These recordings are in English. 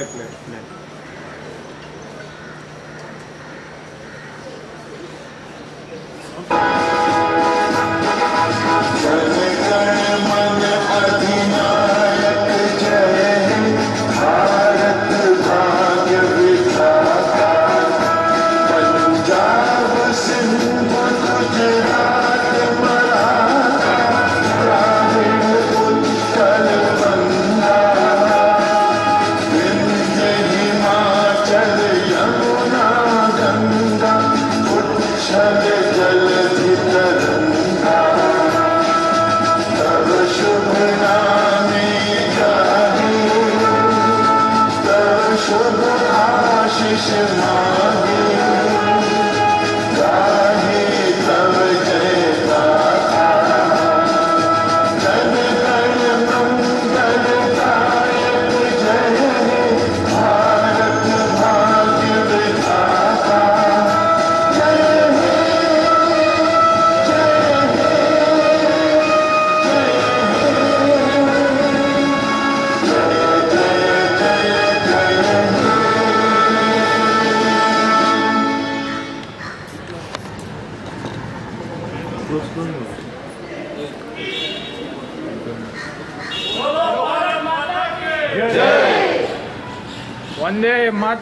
play. वंदे मात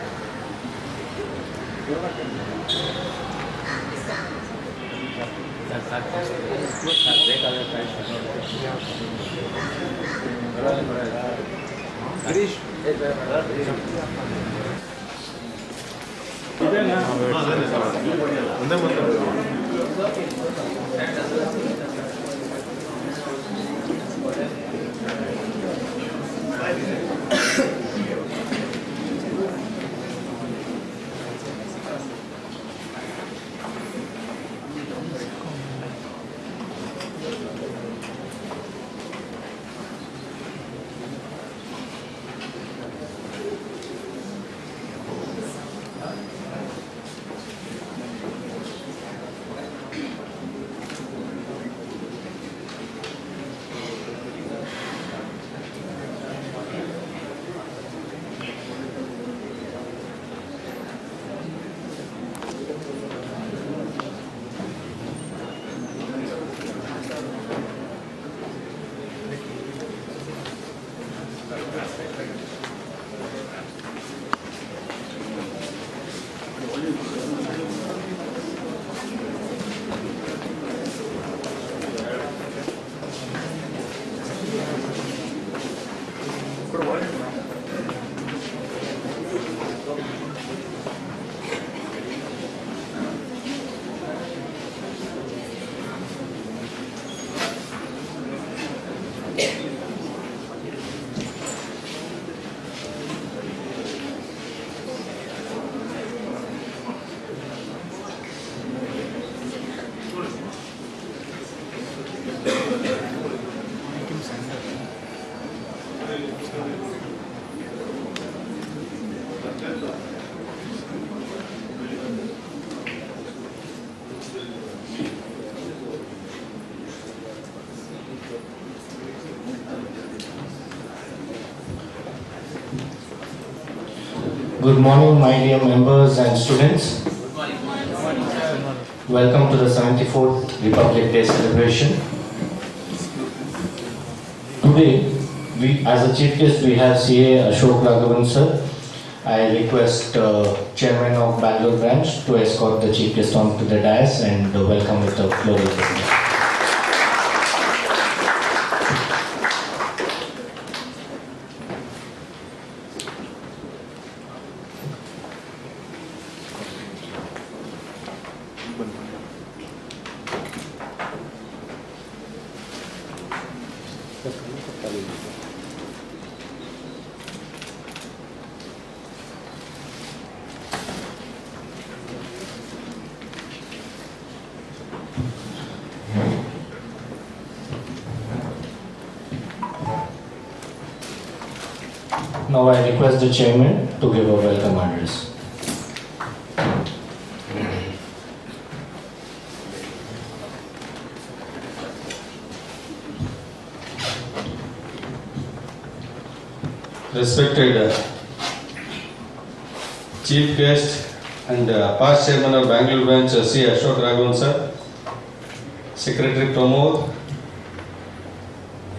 Good morning, my dear members and students. Welcome to the 74th Republic Day celebration. Today, as a chief guest, we have CA Ashok Raghavan sir. I request Chairman of Bangalore branch to escort the chief guest onto the dais and welcome with the floral ceremony. Now I request the chairman to give a welcome address. Respected Chief guest and past chairman of Bangalore branch, C. Ashok Raghavan sir, Secretary Pramod,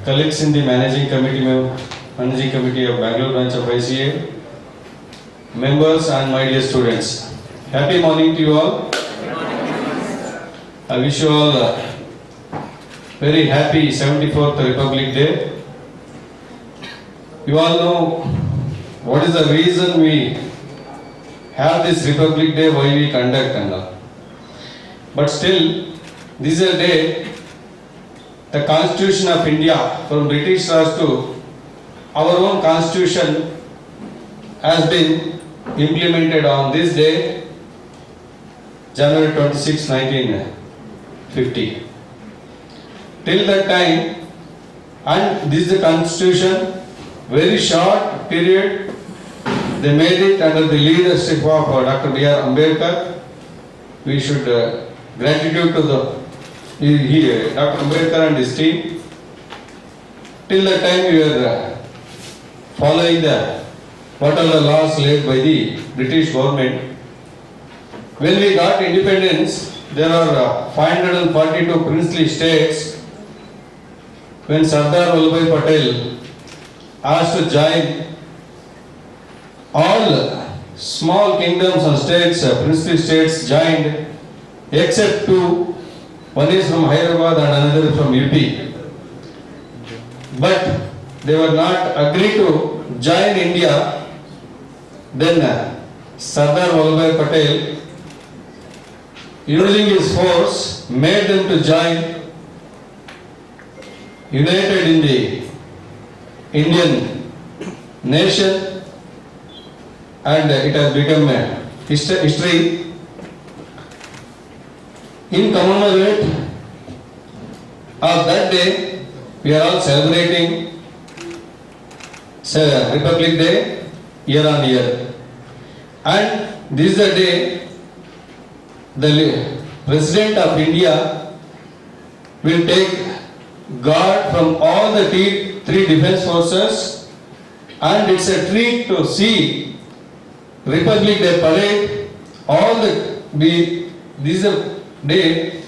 colleagues in the managing committee of Bangalore branch of ICA, members and my dear students. Happy morning to you all. I wish you all a very happy 74th Republic Day. You all know what is the reason we have this Republic Day, why we conduct and all. But still, this is a day, the Constitution of India, from British Raj to our own Constitution, has been implemented on this day, January 26, 1950. Till that time, and this is the Constitution, very short period, they made it under the leadership of Dr. B.R. Ambedkar. We should gratitude to Dr. Ambedkar and his team. Till that time we were following what are the laws laid by the British government. When we got independence, there are 542 princely states. When Sardar Vallabhbhai Patel asked to join, all small kingdoms and states, princely states joined, except two. One is from Hyderabad and another from UP. But they were not agreed to join India. Then Sardar Vallabhbhai Patel, using his force, made them to join, united in the Indian nation, and it has become a history. In commemoration of that day, we are all celebrating Republic Day year on year. And this is the day the President of India will take guard from all the three defense forces, and it's a treat to see Republic Day parade. This is a day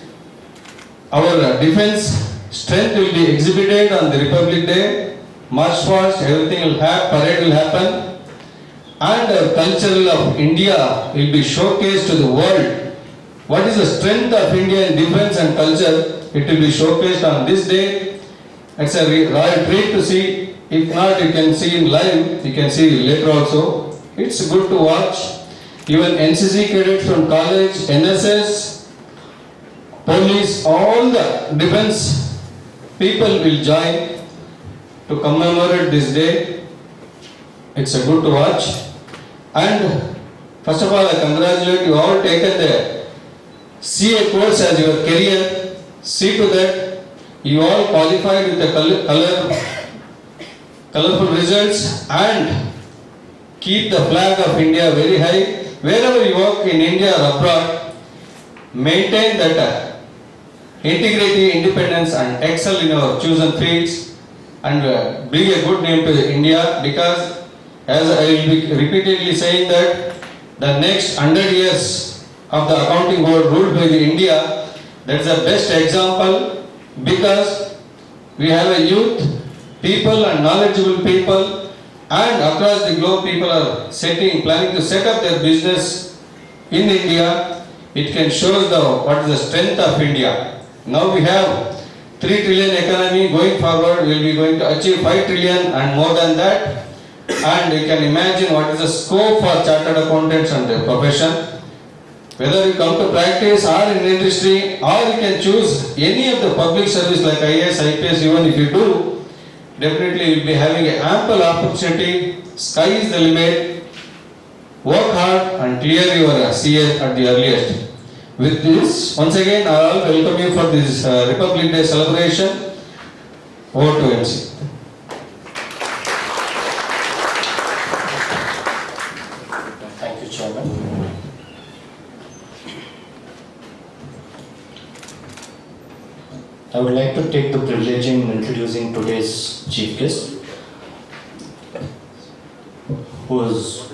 our defense strength will be exhibited on the Republic Day. March past, everything will happen, parade will happen, and our culture of India will be showcased to the world. What is the strength of India in defense and culture? It will be showcased on this day. It's a royal treat to see. If not, you can see in live, you can see later also. It's good to watch. Even NCC cadets from college, NSS, police, all the defense people will join to commemorate this day. It's a good to watch. And first of all, I congratulate you all taken the CA course as your career. See to that you all qualified with the colorful results, and keep the flag of India very high. Wherever you work in India or abroad, maintain that integrity, independence, and excel in our chosen fields, and bring a good name to India, because as I will be repeatedly saying that the next 100 years of the accounting board ruled by the India, that is the best example, because we have a youth, people and knowledgeable people, and across the globe people are planning to set up their business in India. It can show what is the strength of India. Now we have 3 trillion economy. Going forward, we will be going to achieve 5 trillion and more than that. And you can imagine what is the scope for chartered accountants and their profession. Whether you come to practice or in industry, or you can choose any of the public service like IAS, IPS. Even if you do, definitely you will be having an ample opportunity. Sky is the limit. Work hard and clear your CA at the earliest. With this, once again, I will welcome you for this Republic Day celebration. Over to MC. Thank you, Chairman. I would like to take the privilege in introducing today's chief guest, who is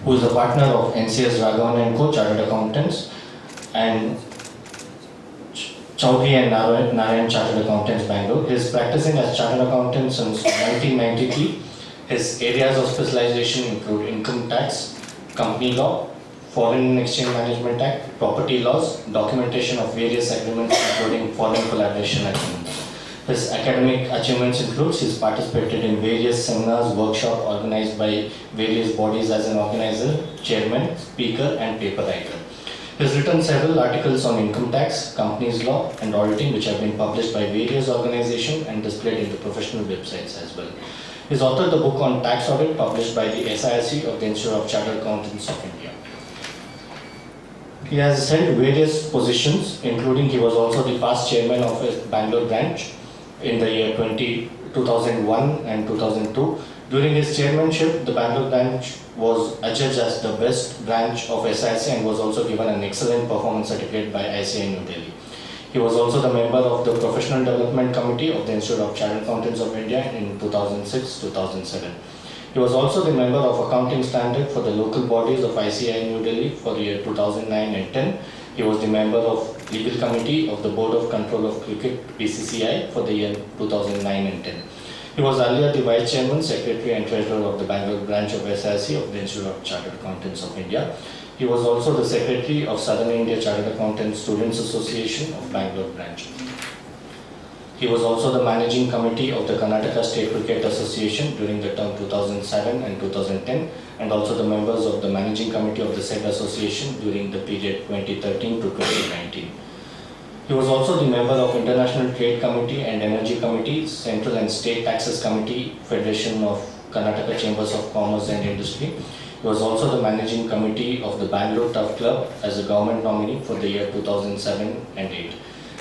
who is a partner of NCS Raghavan & Co. Chartered Accountants, and Chowdhury and Narayan Chartered Accountants, Bangalore. He is practicing as Chartered Accountant since 1993. His areas of specialization include income tax, company law, Foreign Exchange Management Act, property laws, documentation of various agreements including foreign collaboration agreements. His academic achievements includes he's participated in various seminars, workshops organized by various bodies as an organizer, chairman, speaker and paper writer. He has written several articles on income tax, companies law and auditing which have been published by various organizations and displayed in the professional websites as well. He has authored the book on tax audit published by the SIRC of the Institute of Chartered Accountants of India. He has held various positions, including he was also the past chairman of his Bangalore branch in the year 2001 and 2002. During his chairmanship, the Bangalore branch was adjudged as the best branch of SIC and was also given an excellent performance certificate by ICAI New Delhi. He was also the member of the Professional Development Committee of the Institute of Chartered Accountants of India in 2006-2007. He was also the member of Accounting Standard for the local bodies of ICAI New Delhi for the year 2009 and 10. He was the member of Legal Committee of the Board of Control of Cricket (BCCI) for the year 2009 and 10. He was earlier the Vice Chairman, Secretary and Treasurer of the Bangalore branch of SIC of the Institute of Chartered Accountants of India. He was also the Secretary of Southern India Chartered Accountants Students Association of Bangalore branch. He was also the Managing Committee of the Karnataka State Cricket Association during the term 2007 and 2010, and also the members of the Managing Committee of the said association during the period 2013 to 2019. He was also the member of International Trade Committee and Energy Committee, Central and State Taxes Committee, Federation of Karnataka Chambers of Commerce and Industry. He was also the Managing Committee of the Bangalore Turf Club as a government nominee for the year 2007 and 8.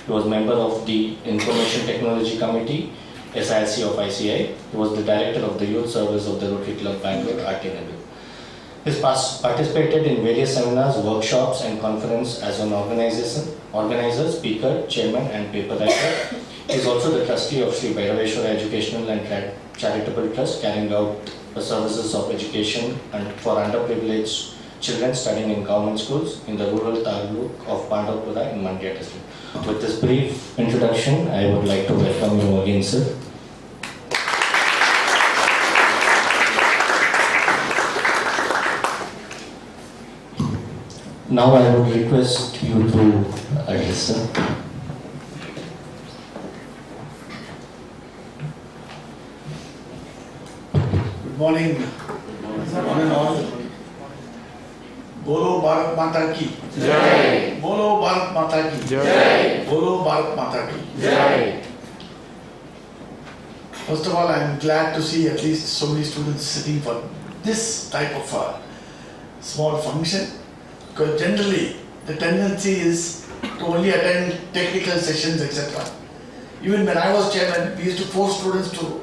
He was member of the Information Technology Committee, SIC of ICAI. He was the director of the Youth Service of the Rotary Club Bangalore, RTNW. He has participated in various seminars, workshops and conferences as an organizer, speaker, chairman and paper writer. He is also the trustee of Sri Bhairaveshwara Educational and Charitable Trust, carrying out the services of education and for underprivileged children studying in government schools in the rural taluk of Pandavpura in Mandya district. With this brief introduction, I would like to welcome you again, sir. Now I would request you to address, sir. Good morning, one and all. Bolo Bharat Mata Ki Jai. Bolo Bharat Mata Ki Jai. Bolo Bharat Mata Ki Jai. First of all, I am glad to see at least so many students sitting for this type of small function, because generally the tendency is to only attend technical sessions, etc. Even when I was chairman, we used to force students to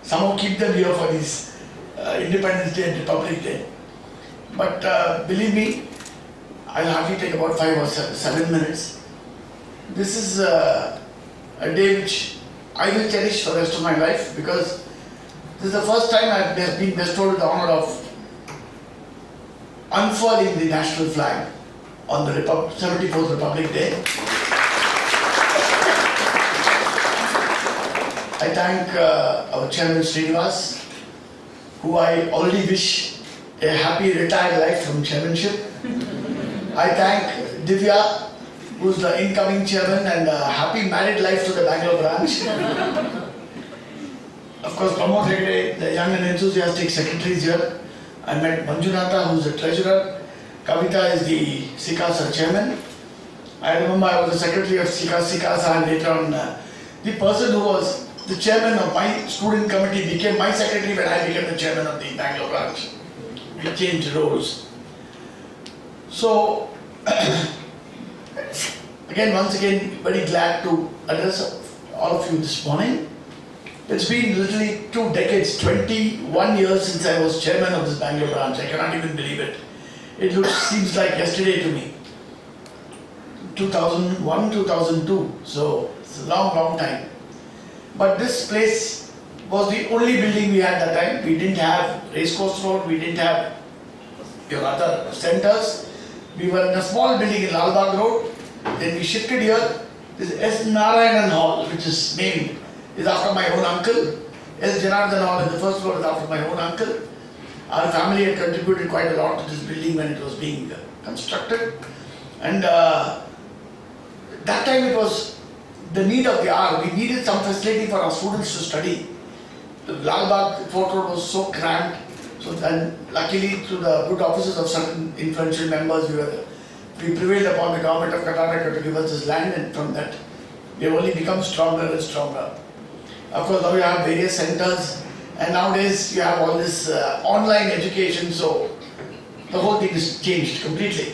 somehow keep them here for these Independence Day and Republic Day. But believe me, I'll hardly take about 5 or 7 minutes. This is a day which I will cherish for the rest of my life, because this is the first time I've been bestowed with the honor of unfurling the national flag on the 74th Republic Day. I thank our chairman Srinivas, who I already wish a happy retired life from chairmanship. I thank Divya, who is the incoming chairman, and a happy married life to the Bangalore branch. Of course, Pramod Hegde, the young and enthusiastic secretaries here. I met Manjunatha, who is the treasurer. Kavita is the Sikasa chairman. I remember I was the secretary of Sikasa, and later on the person who was the chairman of my student committee became my secretary when I became the chairman of the Bangalore branch. We changed roles. So, once again, very glad to address all of you this morning. It's been literally 2 decades, 21 years since I was chairman of this Bangalore branch. I cannot even believe it. It seems like yesterday to me. 2001, 2002. So, it's a long, long time. But this place was the only building we had that time. We didn't have Racecourse Road, we didn't have your other centers. We were in a small building in Lal Bagh Road. Then we shifted here. This S. Narayanan Hall, which is named, is after my own uncle. S. Janardhan Hall in the first floor is after my own uncle. Our family had contributed quite a lot to this building when it was being constructed. And that time it was the need of the hour. We needed some facility for our students to study. The Lal Bagh Fort Road was so cramped. So then, luckily, through the good offices of certain influential members, we prevailed upon the government of Karnataka to give us this land, and from that, we have only become stronger and stronger. Of course, now we have various centers, and nowadays you have all this online education, so the whole thing is changed completely.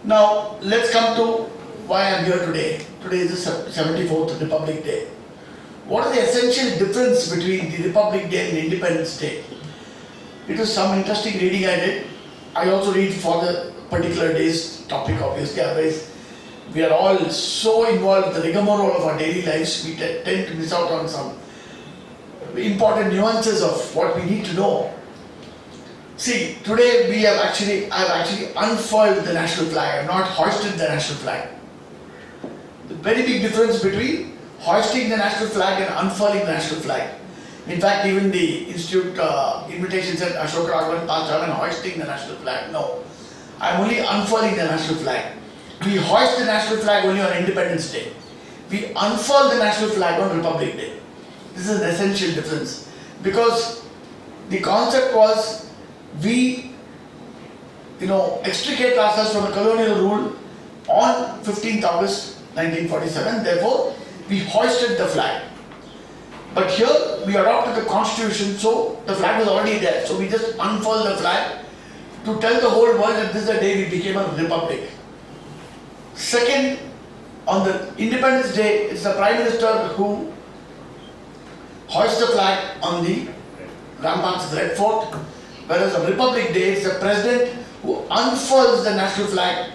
Now, let's come to why I am here today. Today is the 74th Republic Day. What is the essential difference between the Republic Day and Independence Day? It was some interesting reading I did. I also read for the particular day's topic, obviously, otherwise we are all so involved with the rigmarole of our daily lives, we tend to miss out on some important nuances of what we need to know. See, today I have actually unfurled the national flag. I have not hoisted the national flag. The very big difference between hoisting the national flag and unfurling the national flag. In fact, even the institute invitation said Ashoka Raghavan passed on and hoisting the national flag. No, I am only unfurling the national flag. We hoist the national flag only on Independence Day. We unfurl the national flag on Republic Day. This is an essential difference because the concept was we, extricate ourselves from the colonial rule on 15th August 1947. Therefore, we hoisted the flag. But here we adopted the constitution, so the flag was already there. So we just unfurled the flag to tell the whole world that this is the day we became a republic. Second, on the Independence Day, it's the Prime Minister who hoists the flag on the ramparts of the Red Fort, whereas on Republic Day, it's the President who unfurls the national flag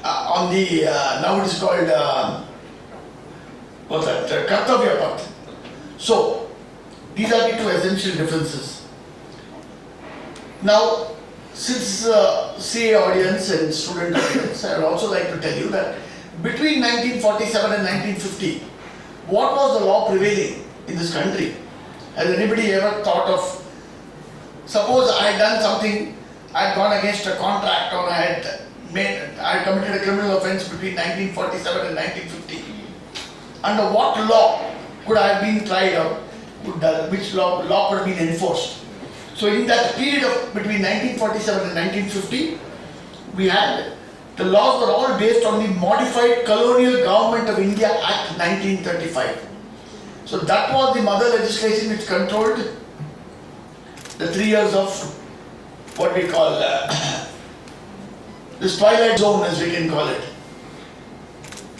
on the, now it is called, Kartavya Path. So, these are the two essential differences. Now, since CA audience and student audience, I would also like to tell you that between 1947 and 1950, what was the law prevailing in this country? Has anybody ever thought of, suppose I had done something, I had gone against a contract or I had committed a criminal offence between 1947 and 1950. Under what law could I have been tried or which law could have been enforced? So in that period of between 1947 and 1950, we had the laws were all based on the Modified Colonial Government of India Act 1935. So that was the mother legislation which controlled the 3 years of what we call this twilight zone, as we can call it.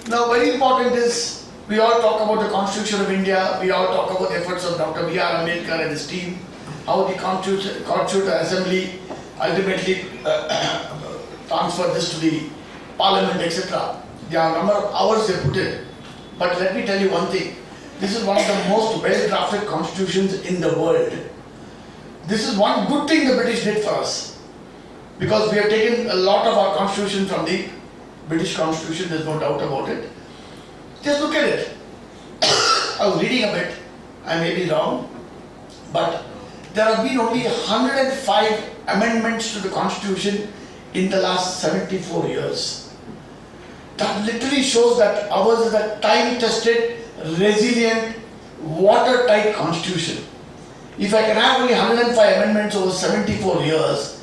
Now, very important is we all talk about the Constitution of India, we all talk about the efforts of Dr. B.R. Ambedkar and his team, how the Constituent Assembly ultimately transferred this to the Parliament, etc. There are a number of hours they put in. But let me tell you one thing. This is one of the most well-drafted constitutions in the world. This is one good thing the British did for us. Because we have taken a lot of our constitution from the British Constitution, there's no doubt about it. Just look at it. I was reading a bit, I may be wrong, but there have been only 105 amendments to the Constitution in the last 74 years. That literally shows that ours is a time-tested, resilient, watertight Constitution. If I can have only 105 amendments over 74 years,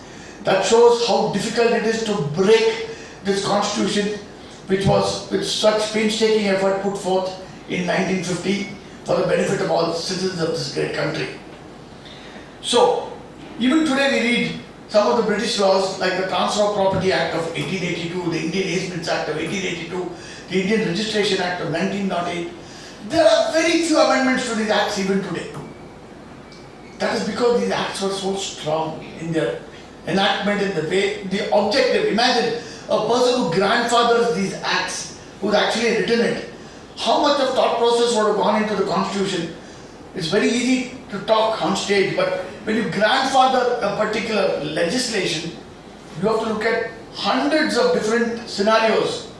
that shows how difficult it is to break this Constitution, which was with such painstaking effort put forth in 1950 for the benefit of all citizens of this great country. So, even today we read some of the British laws like the Transfer of Property Act of 1882, the Indian Easements Act of 1882, the Indian Registration Act of 1908. There are very few amendments to these acts even today. That is because these acts were so strong in their enactment, in the way, the objective. Imagine a person who grandfathers these acts, who's actually written it. How much of thought process would have gone into the Constitution? It's very easy to talk on stage, but when you grandfather a particular legislation, you have to look at hundreds of different scenarios.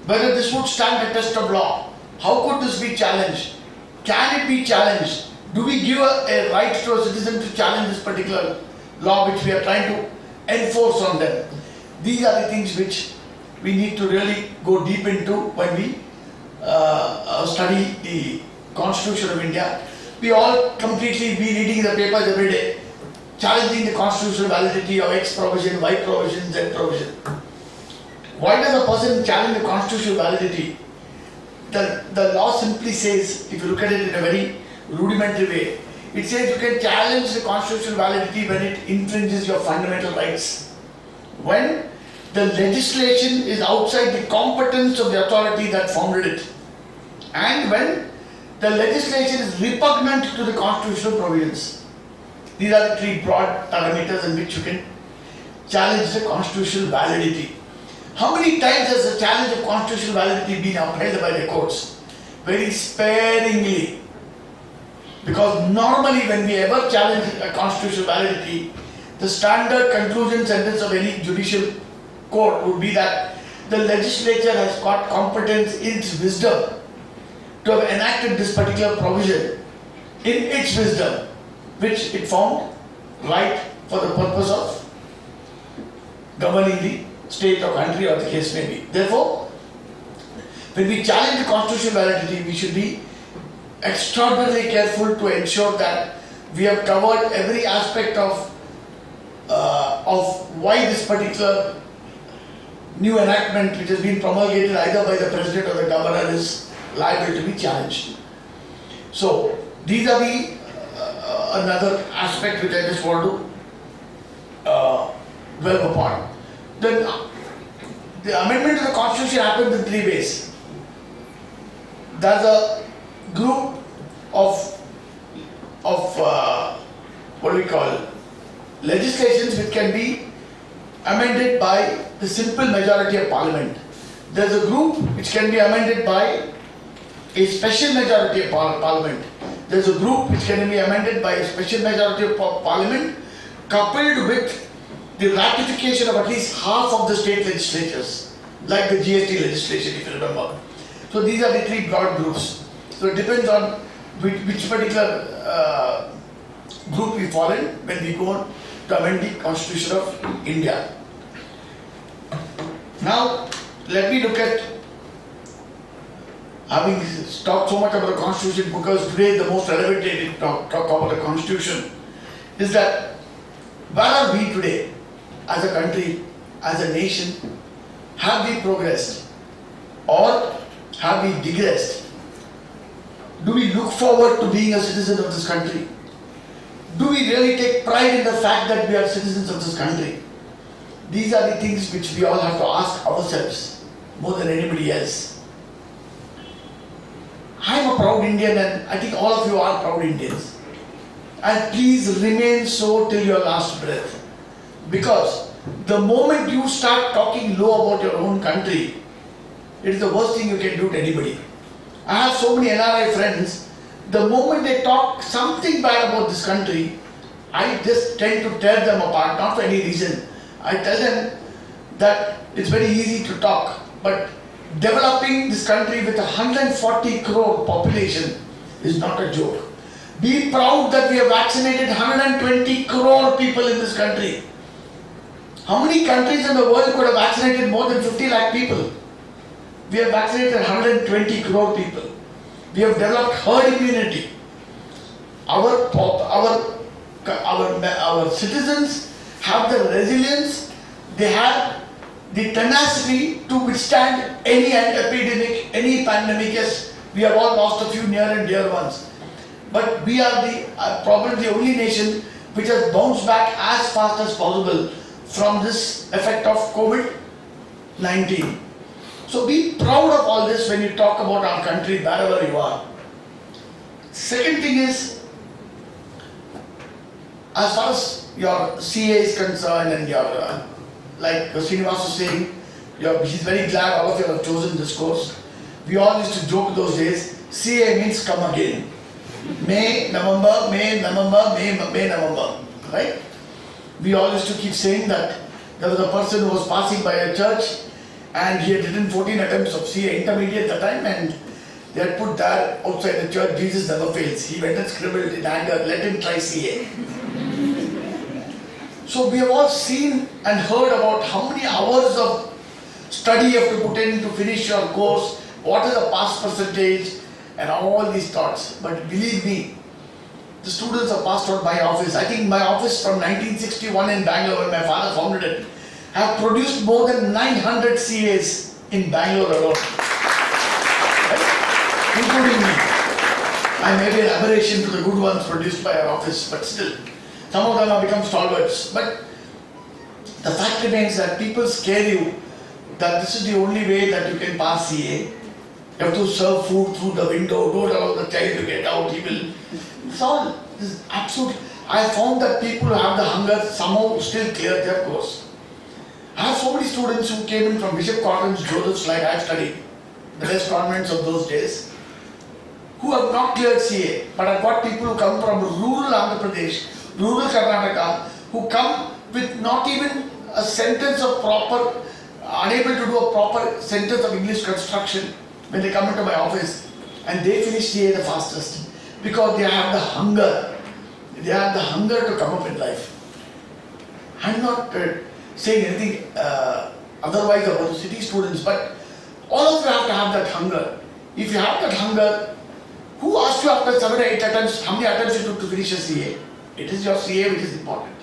Whether this would stand the test of law, how could this be challenged? Can it be challenged? Do we give a right to a citizen to challenge this particular law which we are trying to enforce on them? These are the things which we need to really go deep into when we study the Constitution of India. We all completely be reading the papers every day, challenging the constitutional validity of X provision, Y provision, Z provision. Why does a person challenge the constitutional validity? The law simply says, if you look at it in a very rudimentary way, it says you can challenge the constitutional validity when it infringes your fundamental rights. When the legislation is outside the competence of the authority that founded it, and when the legislation is repugnant to the constitutional provisions. These are the three broad parameters in which you can challenge the constitutional validity. How many times has the challenge of constitutional validity been upheld by the courts? Very sparingly. Because normally when we ever challenge a constitutional validity, the standard conclusion sentence of any judicial court would be that the legislature has got competence in its wisdom to have enacted this particular provision in its wisdom, which it found right for the purpose of governing the state or country or the case may be. Therefore, when we challenge the constitutional validity, we should be extraordinarily careful to ensure that we have covered every aspect of why this particular new enactment which has been promulgated either by the president or the governor is liable to be challenged. So these are the another aspect which I just want to dwell upon. Then the amendment to the constitution happens in three ways. There's a group of what do we call legislations which can be amended by the simple majority of parliament. There's a group which can be amended by a special majority of parliament. There's a group which can be amended by a special majority of parliament coupled with the ratification of at least half of the state legislatures, like the GST legislation, if you remember. So these are the three broad groups. So it depends on which particular group we fall in when we go on to amend the Constitution of India. Now, let me look at, having talked so much about the Constitution, because today the most relevant day to talk about the Constitution is that where are we today as a country, as a nation? Have we progressed or have we digressed? Do we look forward to being a citizen of this country? Do we really take pride in the fact that we are citizens of this country? These are the things which we all have to ask ourselves more than anybody else. I am a proud Indian, and I think all of you are proud Indians. And please remain so till your last breath. Because the moment you start talking low about your own country, it is the worst thing you can do to anybody. I have so many NRI friends, the moment they talk something bad about this country, I just tend to tear them apart, not for any reason. I tell them that it's very easy to talk, but developing this country with 140 crore population is not a joke. Be proud that we have vaccinated 120 crore people in this country. How many countries in the world could have vaccinated more than 50 lakh people? We have vaccinated 120 crore people. We have developed herd immunity. Our citizens have the resilience, they have the tenacity to withstand any epidemic, any pandemic. Yes, we have all lost a few near and dear ones. But we are probably the only nation which has bounced back as fast as possible from this effect of COVID-19. So be proud of all this when you talk about our country wherever you are. Second thing is, as far as your CA is concerned and your, like Srinivas was saying, he's very glad all of you have chosen this course. We all used to joke those days, CA means come again. May, November, May, November, May, November. Right? We all used to keep saying that there was a person who was passing by a church and he had written 14 attempts of CA intermediate at the time, and they had put there outside the church, Jesus never fails. He went and scribbled in anger, let him try CA. So we have all seen and heard about how many hours of study you have to put in to finish your course, what is the pass percentage, and all these thoughts. But believe me, the students have passed out my office. I think my office from 1961 in Bangalore, when my father founded it, have produced more than 900 CAs in Bangalore alone. Right? Including me. I may be an aberration to the good ones produced by our office, but still, some of them have become stalwarts. But the fact remains that people scare you that this is the only way that you can pass CA. You have to serve food through the window, don't allow the child to get out, he will. It's all, this is absolute. I found that people who have the hunger somehow still clear their course. I have so many students who came in from Bishop Cotton's, Joseph's, like I have studied, the best convents of those days, who have not cleared CA. But I've got people who come from rural Andhra Pradesh, rural Karnataka, who come with not even a sentence of proper, unable to do a proper sentence of English construction when they come into my office, and they finish CA the fastest because they have the hunger. They have the hunger to come up in life. I'm not saying anything otherwise about the city students, but all of you have to have that hunger. If you have that hunger, who asked you after 7 or 8 attempts, how many attempts you took to finish a CA? It is your CA which is important.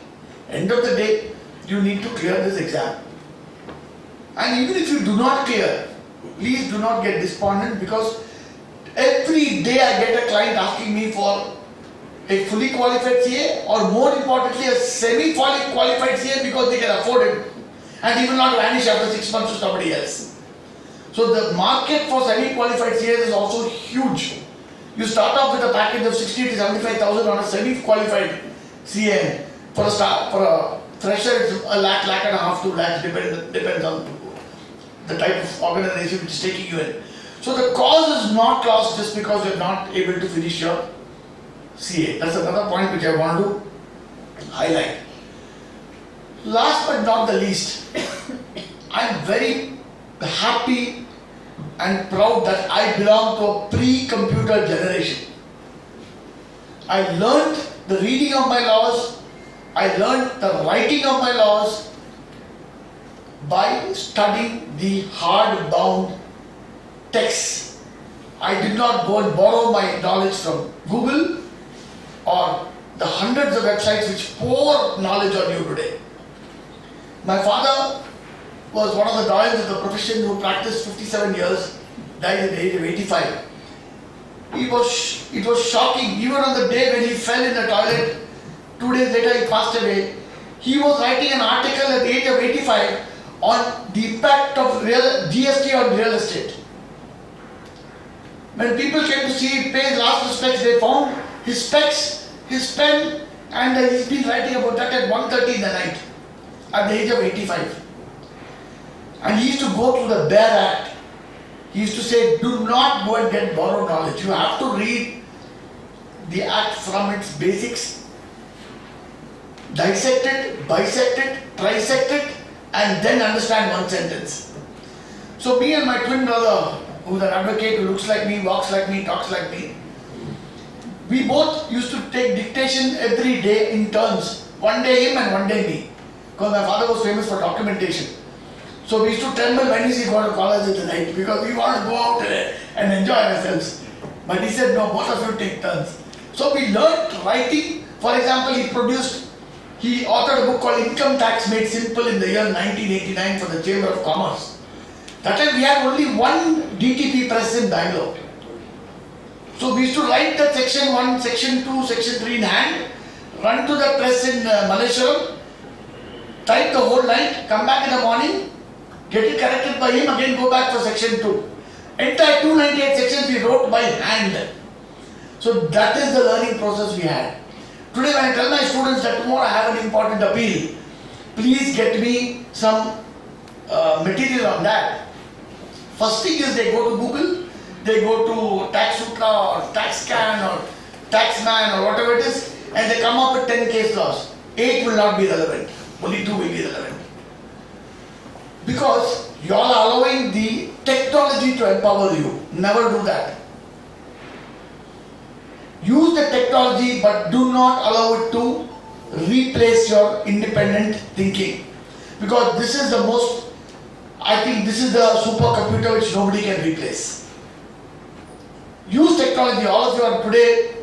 End of the day, you need to clear this exam. And even if you do not clear, please do not get despondent, because every day I get a client asking me for a fully qualified CA, or more importantly a semi-qualified CA, because they can afford it and he will not vanish after 6 months to somebody else. So the market for semi-qualified CAs is also huge. You start off with a package of 60 to 75,000 on a semi-qualified CA. For a fresher, it's a lakh and a half, 2 lakhs, depends on the type of organization which is taking you in. So the cause is not lost just because you're not able to finish your CA. That's another point which I want to highlight. Last but not the least, I'm very happy and proud that I belong to a pre-computer generation. I learned the reading of my laws, I learned the writing of my laws by studying the hard-bound texts. I did not go and borrow my knowledge from Google or the hundreds of websites which pour knowledge on you today. My father was one of the doyens of the profession who practiced 57 years, died at the age of 85. It was shocking. Even on the day when he fell in the toilet, 2 days later he passed away. He was writing an article at the age of 85 on the impact of GST on real estate. When people came to see him pay his last respects, they found his specs, his pen, and he's been writing about that at 1:30 in the night at the age of 85. And he used to go through the bare act. He used to say, do not go and get borrowed knowledge. You have to read the act from its basics, dissect it, bisect it, trisect it, and then understand one sentence. So me and my twin brother, who's an advocate, who looks like me, walks like me, talks like me, we both used to take dictation every day in turns. One day him and one day me. Because my father was famous for documentation. So we used to tremble when he got to college in the night, because we wanted to go out and enjoy ourselves. But he said, no, both of you take turns. So we learned writing. For example, he authored a book called Income Tax Made Simple in the year 1989 for the Chamber of Commerce. That time we had only one DTP press in Bangalore. So we used to write the section 1, section 2, section 3 in hand, run to the press in Malleshwaram, type the whole night, come back in the morning, get it corrected by him, again go back for section 2. Entire 298 sections we wrote by hand. So that is the learning process we had. Today when I tell my students that tomorrow I have an important appeal, please get me some material on that. First thing is they go to Google, they go to Tax Sutra or TaxScan or taxman or whatever it is, and they come up with 10 case laws. 8 will not be relevant, only 2 will be relevant. Because you are allowing the technology to empower you. Never do that. Use the technology, but do not allow it to replace your independent thinking. Because this is the most, I think this is the supercomputer which nobody can replace. Use technology. All of you are today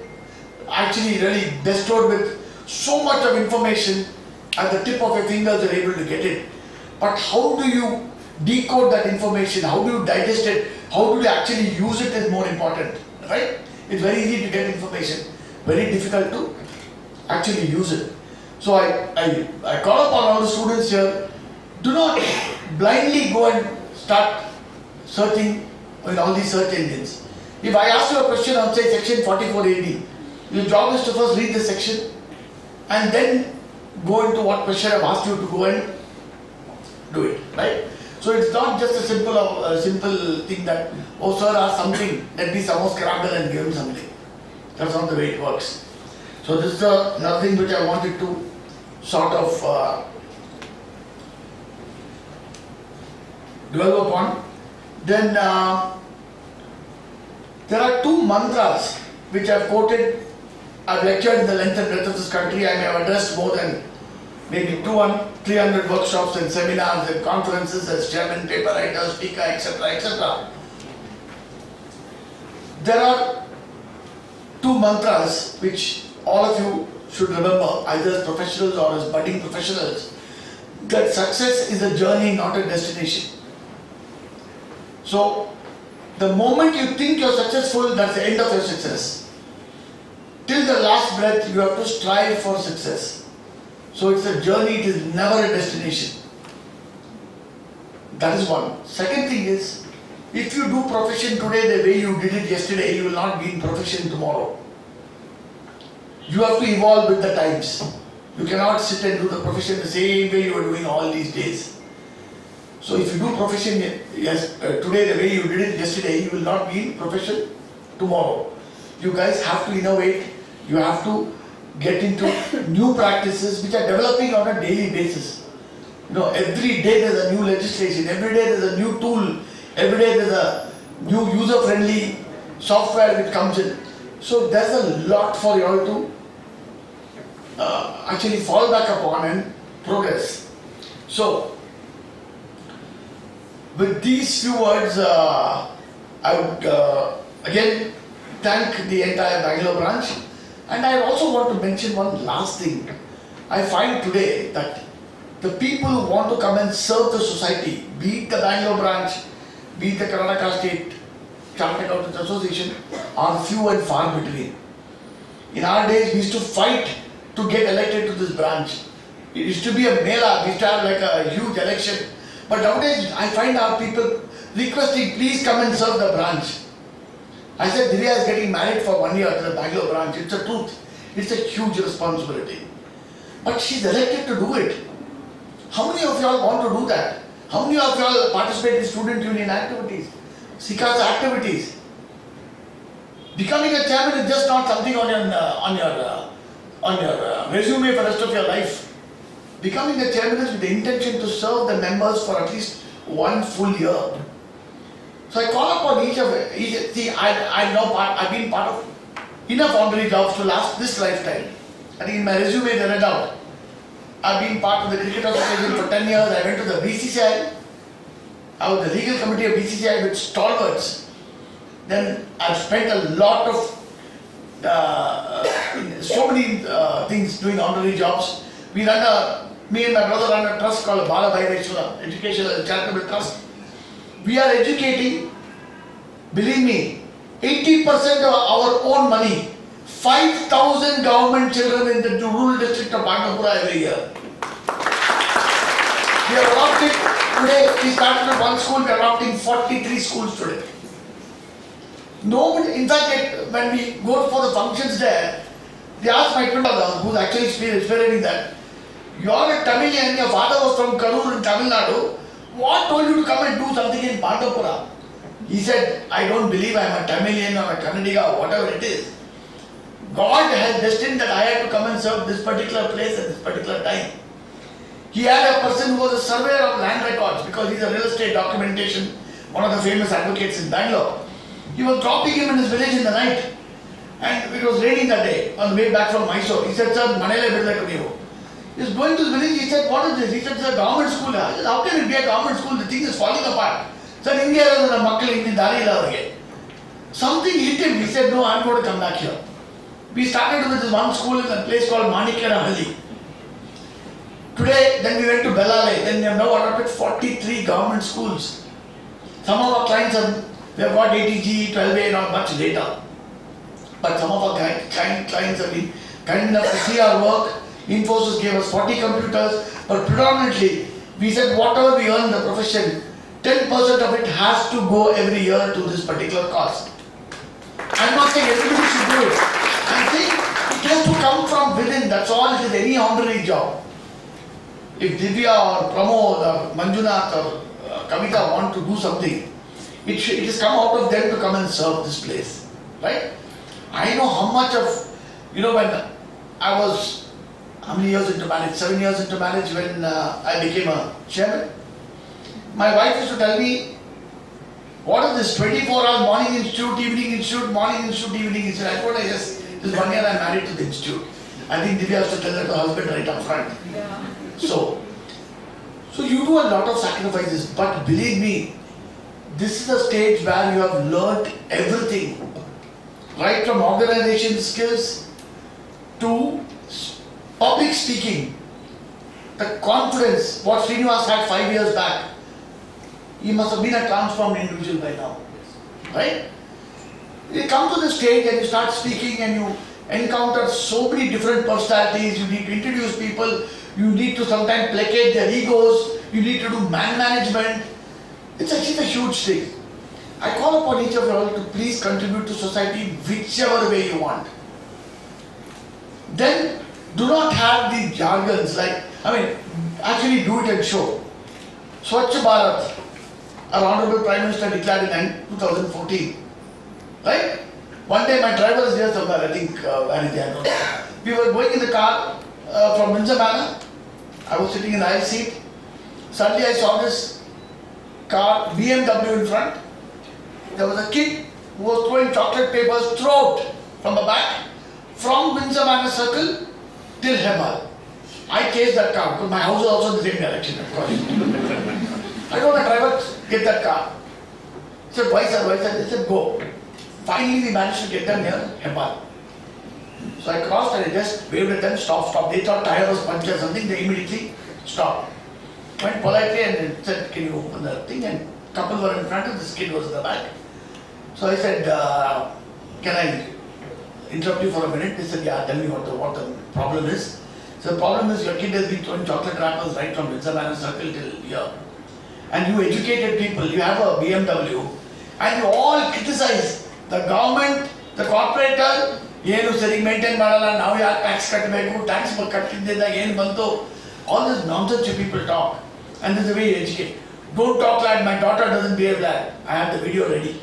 actually really bestowed with so much of information at the tip of your fingers. You're able to get it. But how do you decode that information? How do you digest it? How do you actually use it is more important, right? It's very easy to get information, very difficult to actually use it. So I call upon all the students here, do not blindly go and start searching in all these search engines. If I ask you a question on say section 44 AD, your job is to first read the section and then go into what question I've asked you to go and do it, right? So it's not just a simple thing that, oh sir asked something, let me somehow scramble and give him something. That's not the way it works. So this is another thing which I wanted to sort of dwell upon. Then there are 2 mantras which I've quoted. I've lectured in the length and breadth of this country. I may have addressed more than maybe 300 workshops and seminars and conferences as chairman, paper writer, speaker, etc., etc. There are 2 mantras which all of you should remember, either as professionals or as budding professionals, that success is a journey, not a destination. So, the moment you think you're successful, that's the end of your success. Till the last breath, you have to strive for success. So it's a journey, it is never a destination. That is one. Second thing is, if you do profession today the way you did it yesterday, you will not be in profession tomorrow. You have to evolve with the times. You cannot sit and do the profession the same way you are doing all these days. So if you do profession today the way you did it yesterday, you will not be in profession tomorrow. You guys have to innovate. You have to get into new practices which are developing on a daily basis. You know, every day there's a new legislation, every day there's a new tool, every day there's a new user-friendly software which comes in. So there's a lot for you all to actually fall back upon and progress. So, with these few words, I would again thank the entire Bangalore branch. And I also want to mention one last thing. I find today that the people who want to come and serve the society, be it the Bangalore branch, be it the Karnataka State Chartered Accountants Association, are few and far between. In our days, we used to fight to get elected to this branch. It used to be a mela, we used to have like a huge election. But nowadays, I find our people requesting, please come and serve the branch. I said, Divya is getting married for 1 year to the Bangalore branch. It's a truth. It's a huge responsibility. But she's elected to do it. How many of y'all want to do that? How many of y'all participate in student union activities? SICA's activities? Becoming a chairman is just not something on your resume for the rest of your life. Becoming a chairman is with the intention to serve the members for at least 1 full year. So I call upon each. See, I've been part of enough honorary jobs to last this lifetime. I think in my resume they read out. I've been part of the Cricket Association for 10 years. I went to the BCCI. I was the legal committee of BCCI with stalwarts. Then I've spent a lot of so many things doing honorary jobs. Me and my brother run a trust called Bala Bhaireshwara Educational and Charitable Trust. We are educating, believe me, 80% of our own money, 5,000 government children in the rural district of Bangapura every year. We are adopting, today we started with 1 school, we are adopting 43 schools today. Nobody, in fact, when we go for the functions there, they ask my twin brother, who's actually spearheading that, you are a Tamilian, your father was from Karur in Tamil Nadu, what told you to come and do something in Pandapura? He said, I don't believe I am a Tamilian or a Kannadiga or whatever it is. God had destined that I had to come and serve this particular place at this particular time. He had a person who was a surveyor of land records because he's a real estate documentation, one of the famous advocates in Bangalore. He was dropping him in his village in the night and it was raining that day on the way back from Mysore. He said, "Sir, Manele Bidla Kuniyo." He was going to his village, he said, "What is this?" He said, "It's a government school." I said, "How can it be a government school? The thing is falling apart." Sir, India is a makkal in the Something hit him. He said, "No, I'm going to come back here." We started with this one school in a place called Manikkarahalli. Today, then we went to Bellale. Then we have now adopted 43 government schools. Some of our clients we have got ATG, 12A and all much later. But some of our clients have been kind enough to see our work. Infosys gave us 40 computers, but predominantly we said whatever we earn in the profession, 10% of it has to go every year to this particular cause. I'm not saying everybody should do it. I'm saying it has to come from within. That's all it is, any honorary job. If Divya or Pramod or Manjunath or Kavita want to do something, it has come out of them to come and serve this place. Right? I know how much of, when I was, how many years into marriage? 7 years into marriage when I became a chairman. My wife used to tell me, "What is this 24 hours morning institute, evening institute, morning institute, evening institute?" I told her, "Yes, this 1 year I'm married to the institute." I think Divya has to tell her to husband right up front. Yeah. So you do a lot of sacrifices, but believe me, this is a stage where you have learnt everything. Right from organization skills to public speaking. The confidence, what Srinivas had 5 years back, he must have been a transformed individual by now. Right? You come to the stage and you start speaking and you encounter so many different personalities, you need to introduce people, you need to sometimes placate their egos, you need to do man management. It's actually a huge thing. I call upon each of you all to please contribute to society whichever way you want. Then do not have the jargons actually do it and show. Swachh Bharat, our Honorable Prime Minister declared in 2014. Right? One day my driver is here somewhere, I think, where is he? I don't know. We were going in the car from Windsor Manor. I was sitting in the aisle seat. Suddenly I saw this car, BMW in front. There was a kid who was throwing chocolate papers throughout from the back, from Windsor Manor Circle till Hebbal. I chased that car because my house is also in the same direction, of course. I told my driver, "Get that car." He said, "Why sir, why sir?" He said, "Go." Finally we managed to get them near Hebbal. So I crossed and I just waved at them, stop. They thought tire was punctured or something, they immediately stopped. Went politely and said, "Can you open the thing?" And a couple were in front and this kid was in the back. So I said, "Can I interrupt you for a minute?" They said, "Yeah, tell me what the problem is." So the problem is your kid has been throwing chocolate wrappers right from Windsor Manor Circle till here. And you educated people, you have a BMW, and you all criticize the government, the corporator, ಏನು ಸರಿ maintain ಮಾಡಲ್ಲ, ನಾವು ಯಾಕೆ tax ಕಟ್ಟಬೇಕು, tax ಕಟ್ಟಿದ್ದಿಂದ ಏನು ಬಂತು, all this nonsense you people talk, and this is the way you educate. Don't talk like my daughter doesn't behave like. I have the video ready.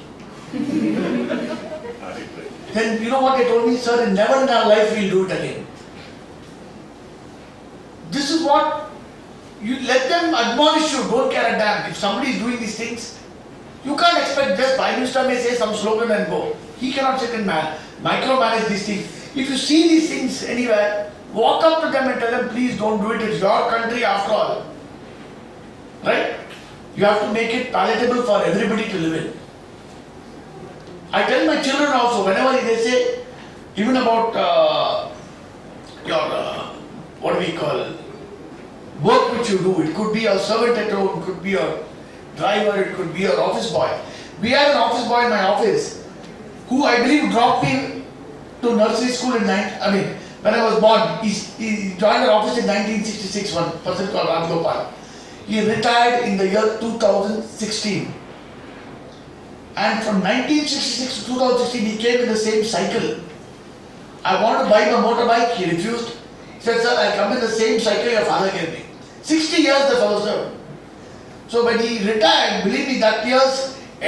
Then you know what they told me, "Sir, never in our life we'll do it again." This is what you let them admonish you, don't care a damn. If somebody is doing these things, you can't expect just Prime Minister may say some slogan and go. He cannot sit and micromanage these things. If you see these things anywhere, walk up to them and tell them, "Please don't do it, it's your country after all." Right? You have to make it palatable for everybody to live in. I tell my children also, whenever they say, even about your, what do we call, work which you do, it could be a servant at home, it could be a driver, it could be an office boy. We had an office boy in my office who I believe dropped me to nursery school when I was born. He joined our office in 1966, one person called Ram Gopal. He retired in the year 2016. And from 1966 to 2016, he came in the same cycle. I wanted to buy him a motorbike, he refused. He said, "Sir, I'll come in the same cycle your father gave me." 60 years the fellow served. So when he retired, believe me, that year's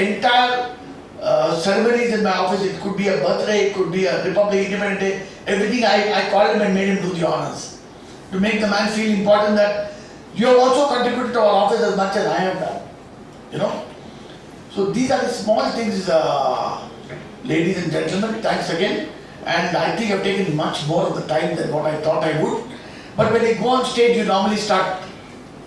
entire ceremonies in my office. It could be a birthday, it could be a Republic Independence Day. Everything I called him and made him do the honors. To make the man feel important that you have also contributed to our office as much as I have done. You know? So these are the small things, ladies and gentlemen. Thanks again. And I think I've taken much more of the time than what I thought I would. But when you go on stage, you normally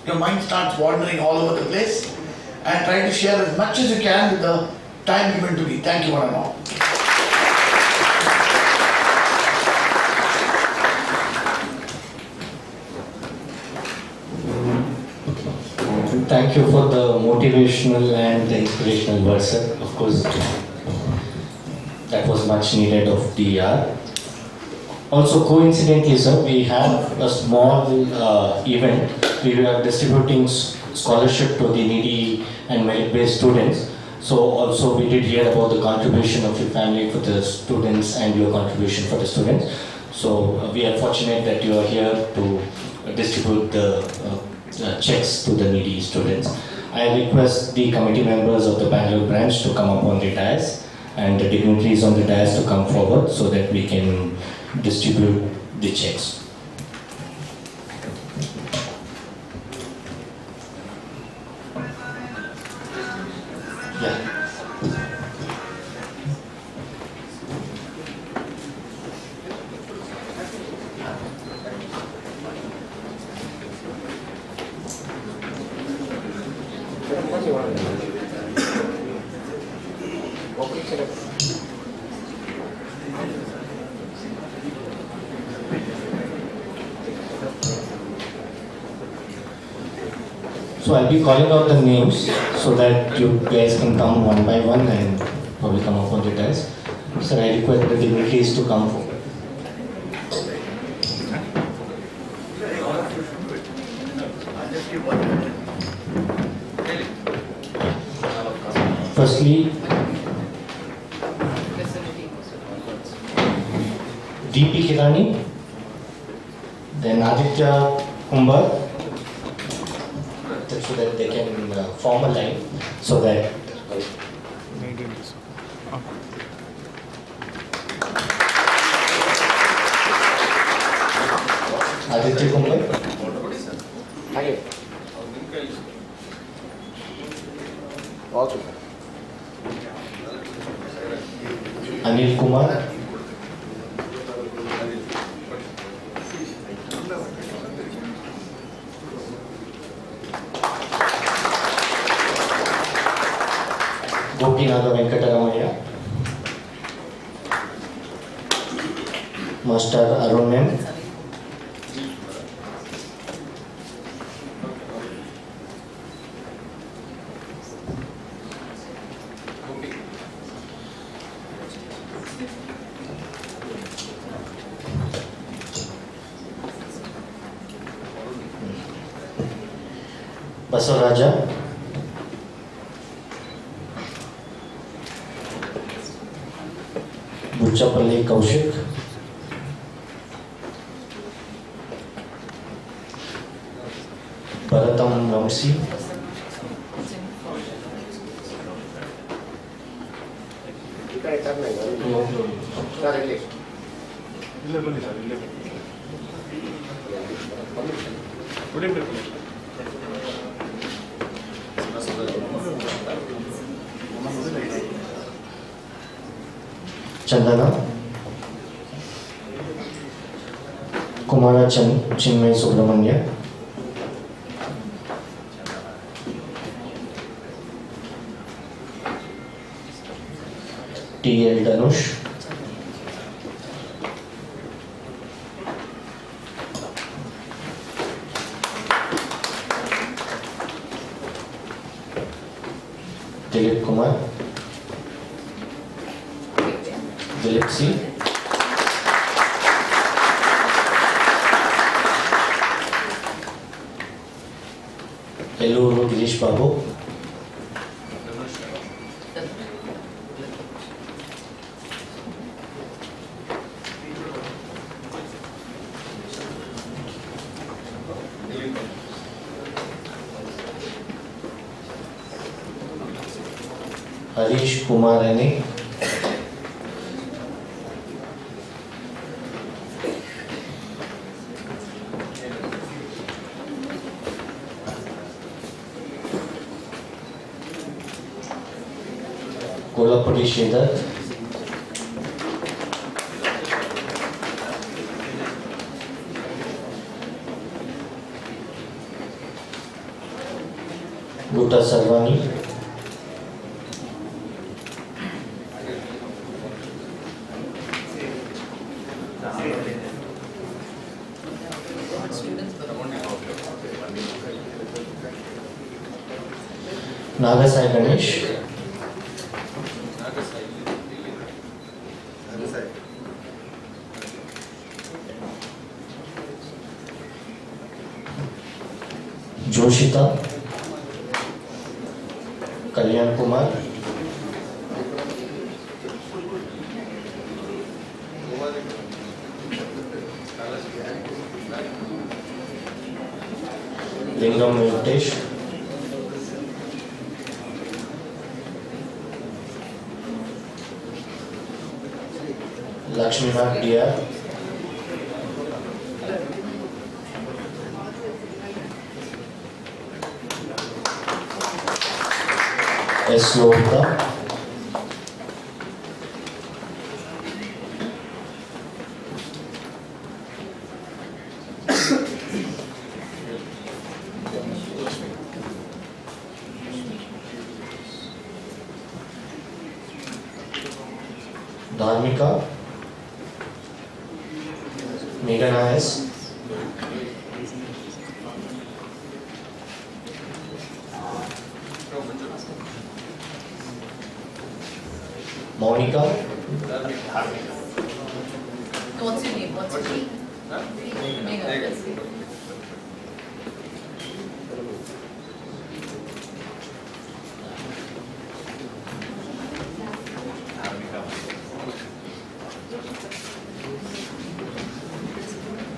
your mind starts wandering all over the place, and try to share as much as you can with the time given to me. Thank you one and all. Thank you for the motivational and the inspirational words, sir. Of course, that was much needed of the hour. Also, coincidentally, sir, we have a small event. We are distributing scholarship to the needy and merit-based students. So also we did hear about the contribution of your family for the students and your contribution for the students. So we are fortunate that you are here to distribute the checks to the needy students. I request the committee members of the Bangalore branch to come up on the dais and the dignitaries on the dais to come forward so that we can distribute the checks. Yeah. So I'll be calling out the names so that you guys can come one by one and probably come up on the dais. So I request the dignitaries to come forward. Firstly, DP Kirani, then Aditya Kumbar, so that they can form a line so that Aditya Kumbar, Anil Kumar, Gopinath Venkataramaya, Master Arun M, Basavaraja, Buchapalli Kaushik, Bharatam Ramsi, Chandana, Kumara Chinmay Subramanya, TL Danush, Dilip Kumar, Dilip C, Eluru Girish Babu, Harish Kumar Ane, Kolapuri Sridhar, Gutta Sarvani, Nagasai Ganesh, Joshita, Kalyan Kumar, Lingam Venkatesh, Lakshminath Diyar, S. Lovita, Dharmika, Meghana S. Monica, What's your name? What's your name? Mega. Yes.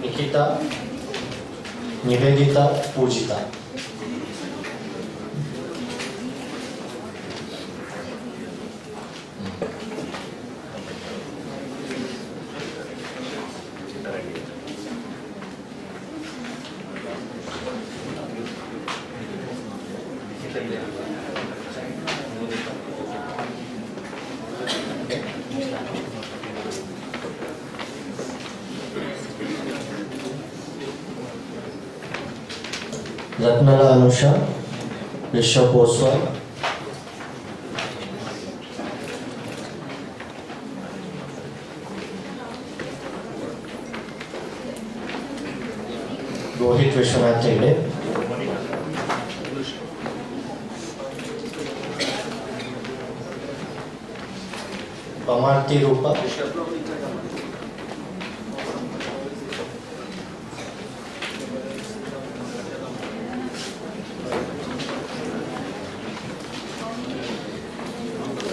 Nikita, Nivedita, Pujita. Ratnala Anusha, Rishabh Oswal, Rohit Vishwanath Hegde, Pamarti Rupa,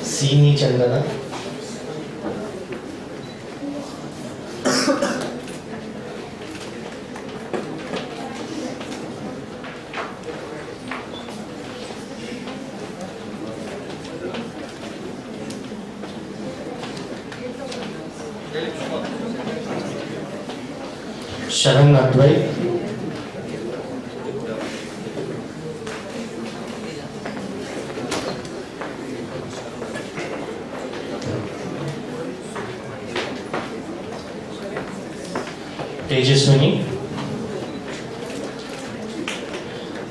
Sini Chandana, Sharan Advai, Tejaswini,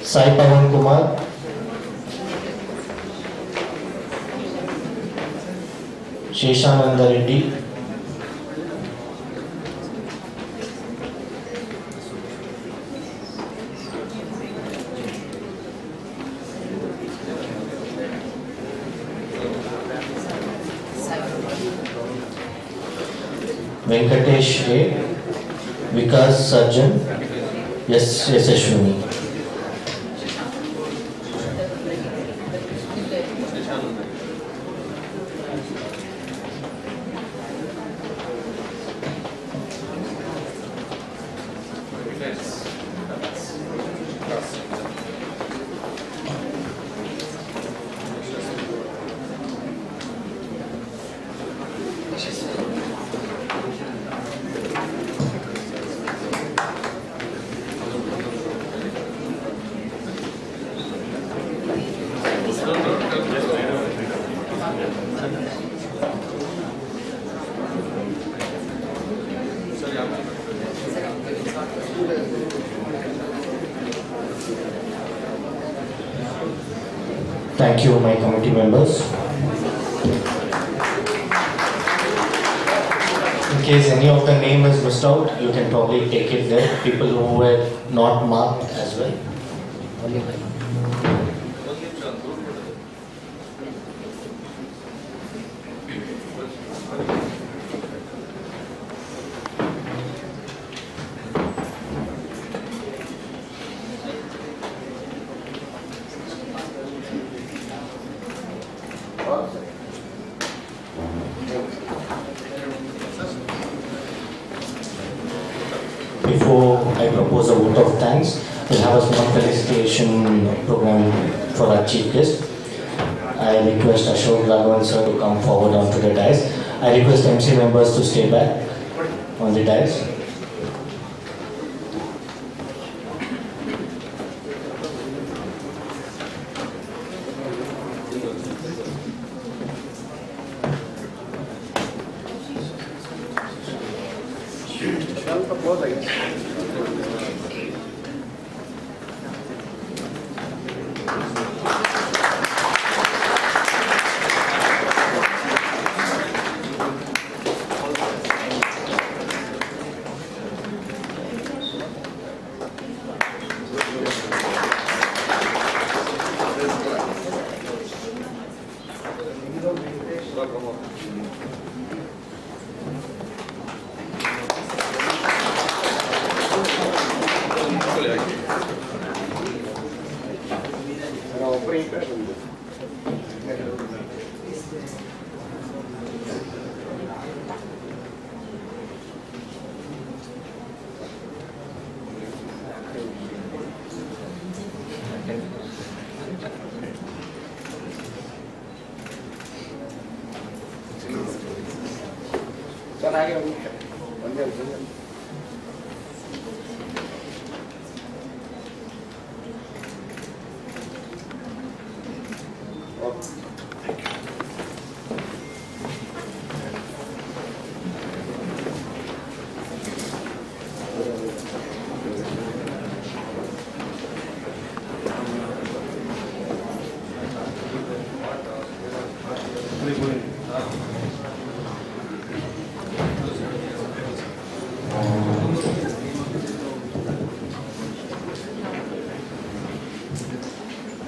Sai Pawan Kumar, Sheshananda Reddy, Venkatesh A, Vikas Sarjan, yes, Yashashwini. Thank you, my committee members. In case any of the name is missed out, you can probably take it there. People who were not marked as well. Before I propose a vote of thanks, we'll have a small felicitation program for our chief guest. I request Ashok Raghavan sir to come forward onto the dais. I request MC members to stay back on the dais.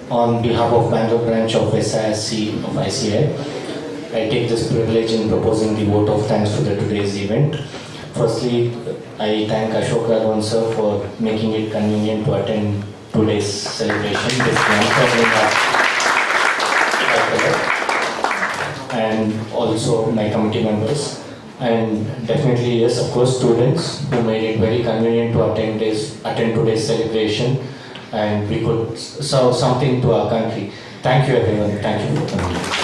On behalf of Bangalore branch of SISC of ICI, I take this privilege in proposing the vote of thanks to today's event. Firstly, I thank Ashok Raghavan sir for making it convenient to attend today's celebration. And also my committee members. And definitely, yes, of course, students who made it very convenient to attend today's celebration, and we could serve something to our country. Thank you, everyone. Thank you for coming.